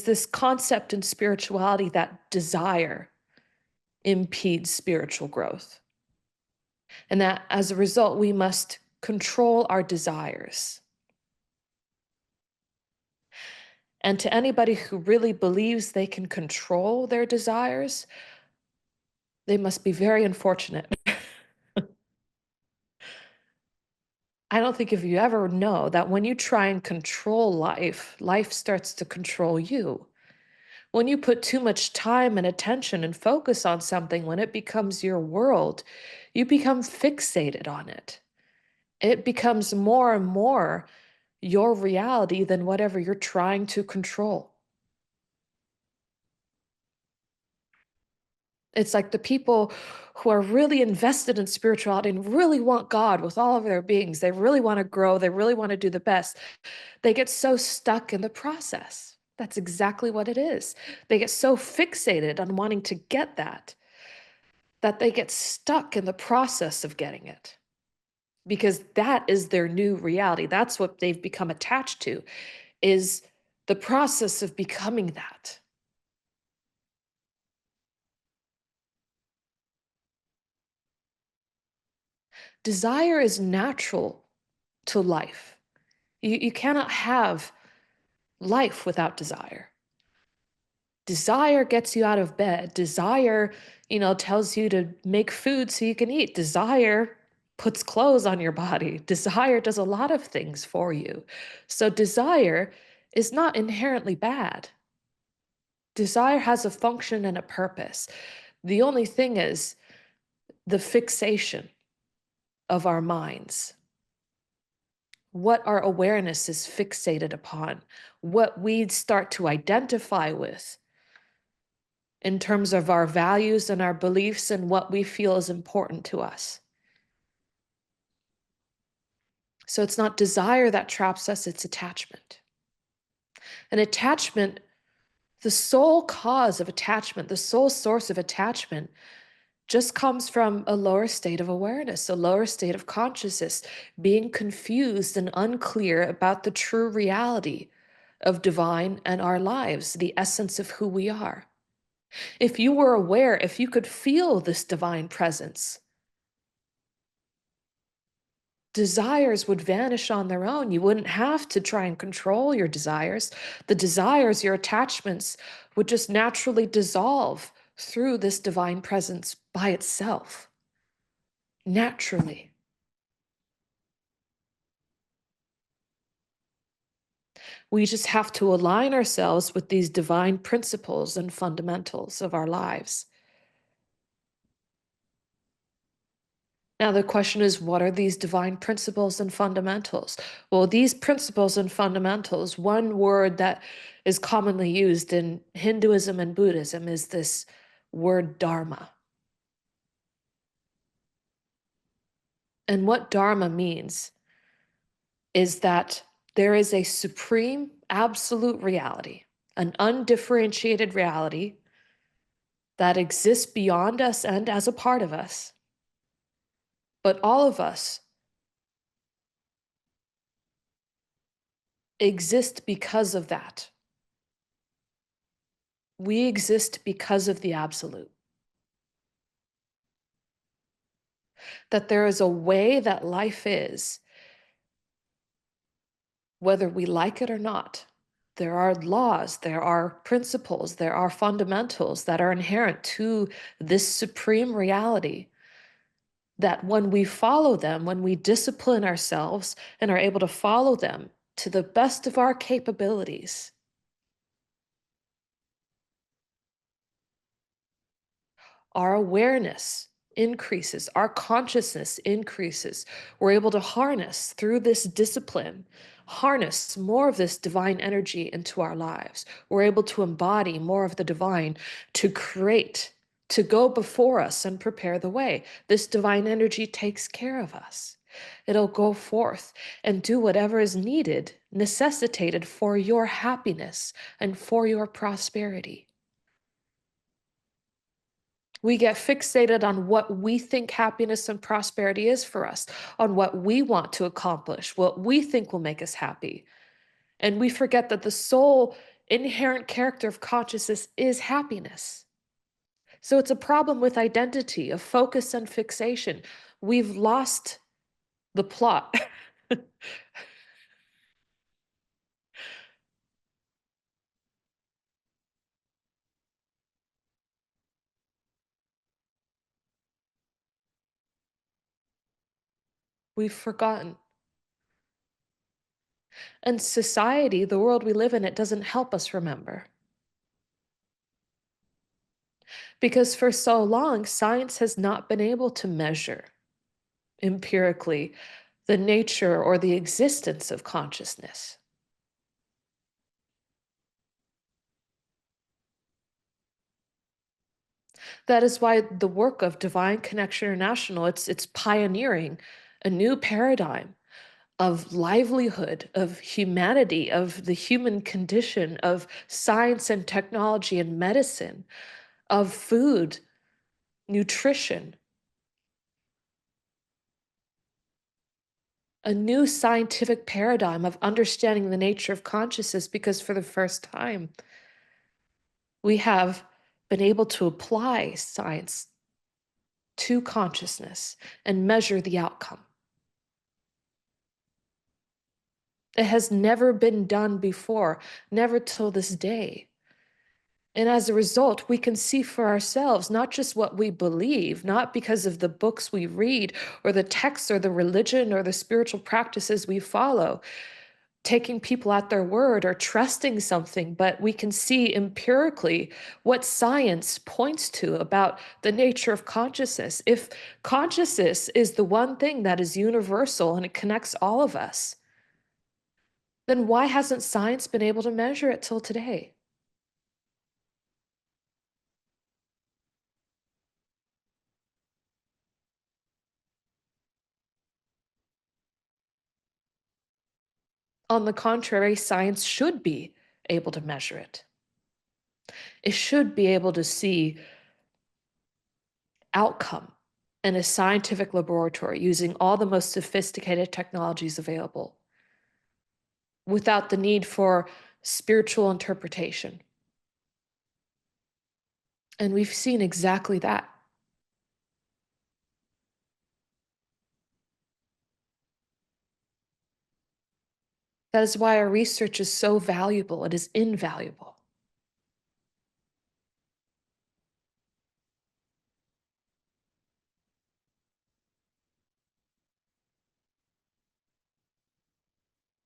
this concept in spirituality that desire impedes spiritual growth. And that as a result, we must control our desires. And to anybody who really believes they can control their desires, they must be very unfortunate. I don't think if you ever know that when you try and control life, life starts to control you. When you put too much time and attention and focus on something, when it becomes your world, you become fixated on it. It becomes more and more your reality than whatever you're trying to control. It's like the people who are really invested in spirituality and really want God with all of their beings. They really want to grow. They really want to do the best. They get so stuck in the process. That's exactly what it is. They get so fixated on wanting to get that they get stuck in the process of getting it, because that is their new reality. That's what they've become attached to, is the process of becoming that. Desire is natural to life. You cannot have life without desire. Desire gets you out of bed. Desire, tells you to make food so you can eat. Desire puts clothes on your body. Desire does a lot of things for you. So desire is not inherently bad. Desire has a function and a purpose. The only thing is the fixation of our minds, what our awareness is fixated upon, what we start to identify with in terms of our values and our beliefs and what we feel is important to us. So it's not desire that traps us, it's attachment. And attachment, the sole cause of attachment, the sole source of attachment, just comes from a lower state of awareness, a lower state of consciousness, being confused and unclear about the true reality of divine and our lives, the essence of who we are. If you were aware, if you could feel this divine presence, desires would vanish on their own. You wouldn't have to try and control your desires. The desires, your attachments, would just naturally dissolve through this divine presence by itself, naturally. We just have to align ourselves with these divine principles and fundamentals of our lives. Now, the question is, what are these divine principles and fundamentals? Well, these principles and fundamentals, one word that is commonly used in Hinduism and Buddhism is this word dharma. And what dharma means is that there is a supreme, absolute reality, an undifferentiated reality that exists beyond us and as a part of us. But all of us exist because of that. We exist because of the absolute. That there is a way that life is, whether we like it or not. There are laws, there are principles, there are fundamentals that are inherent to this supreme reality, that when we follow them, when we discipline ourselves and are able to follow them to the best of our capabilities, our awareness increases, our consciousness increases. We're able to harness through this discipline, harness more of this divine energy into our lives. We're able to embody more of the divine, to create, to go before us and prepare the way. This divine energy takes care of us. It'll go forth and do whatever is needed, necessitated for your happiness and for your prosperity. We get fixated on what we think happiness and prosperity is for us, on what we want to accomplish, what we think will make us happy. And we forget that the soul inherent character of consciousness is happiness. So it's a problem with identity, of focus and fixation. We've lost the plot. We've forgotten. And society, the world we live in, it doesn't help us remember. Because for so long, science has not been able to measure empirically the nature or the existence of consciousness. That is why the work of Divine Connection International, it's pioneering a new paradigm of livelihood, of humanity, of the human condition, of science and technology and medicine, of food, nutrition, a new scientific paradigm of understanding the nature of consciousness, because for the first time, we have been able to apply science to consciousness and measure the outcome. It has never been done before, never till this day. And as a result, we can see for ourselves not just what we believe, not because of the books we read or the texts or the religion or the spiritual practices we follow, taking people at their word or trusting something, but we can see empirically what science points to about the nature of consciousness. If consciousness is the one thing that is universal and it connects all of us, then why hasn't science been able to measure it till today? On the contrary, science should be able to measure it. It should be able to see outcome in a scientific laboratory using all the most sophisticated technologies available without the need for spiritual interpretation. And we've seen exactly that. That is why our research is so valuable. It is invaluable.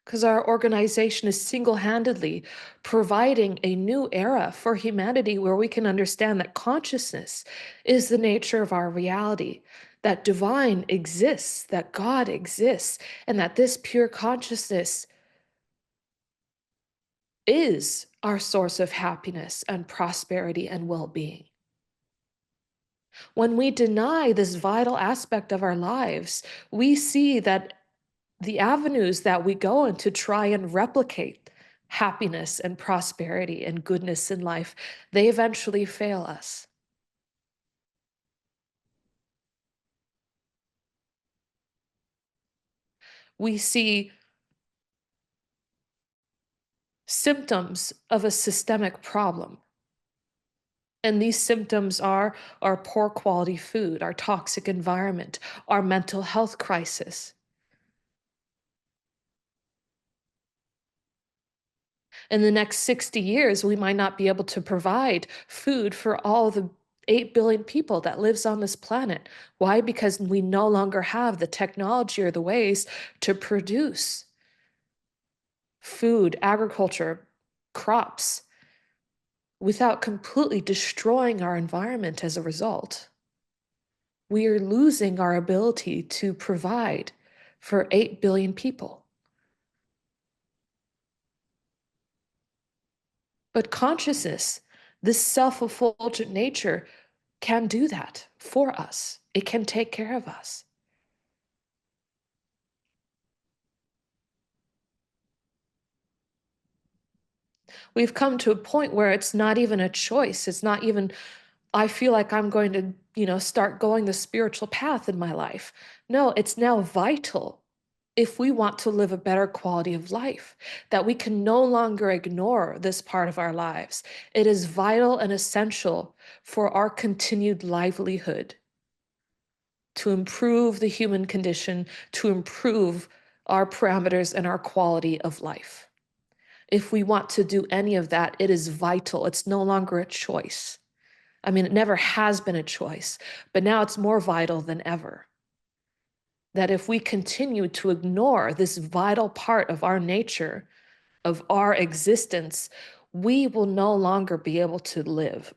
Because our organization is single handedly providing a new era for humanity where we can understand that consciousness is the nature of our reality, that divine exists, that God exists, and that this pure consciousness is our source of happiness and prosperity and well being. When we deny this vital aspect of our lives, we see that the avenues that we go in to try and replicate happiness and prosperity and goodness in life, they eventually fail us. We see symptoms of a systemic problem. And these symptoms are our poor quality food, our toxic environment, our mental health crisis. In the next 60 years, we might not be able to provide food for all the 8 billion people that lives on this planet. Why? Because we no longer have the technology or the ways to produce food, agriculture, crops without completely destroying our environment as a result. We are losing our ability to provide for 8 billion people. But consciousness, this self effulgent nature, can do that for us. It can take care of us. We've come to a point where it's not even a choice. It's not even, I feel like I'm going to, start going the spiritual path in my life. No, it's now vital. if we want to live a better quality of life, that we can no longer ignore this part of our lives. It is vital and essential for our continued livelihood to improve the human condition, to improve our parameters and our quality of life. If we want to do any of that, it is vital. It's no longer a choice. I mean, it never has been a choice, but now it's more vital than ever. That if we continue to ignore this vital part of our nature, of our existence, we will no longer be able to live.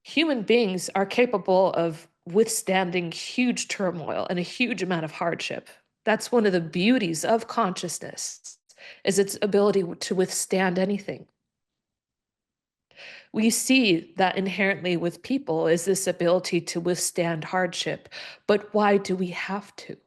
Human beings are capable of withstanding huge turmoil and a huge amount of hardship. That's one of the beauties of consciousness, is its ability to withstand anything. We see that inherently with people is this ability to withstand hardship. But why do we have to?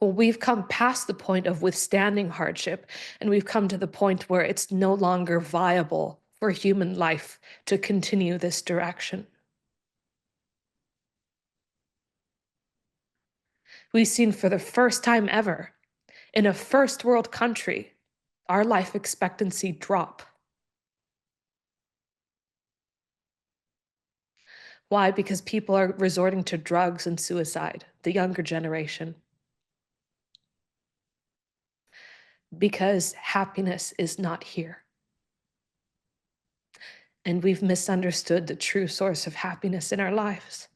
Well, we've come past the point of withstanding hardship, and we've come to the point where it's no longer viable for human life to continue this direction. We've seen for the first time ever in a first world country, our life expectancy drop. Why? Because people are resorting to drugs and suicide, the younger generation. Because happiness is not here. And we've misunderstood the true source of happiness in our lives.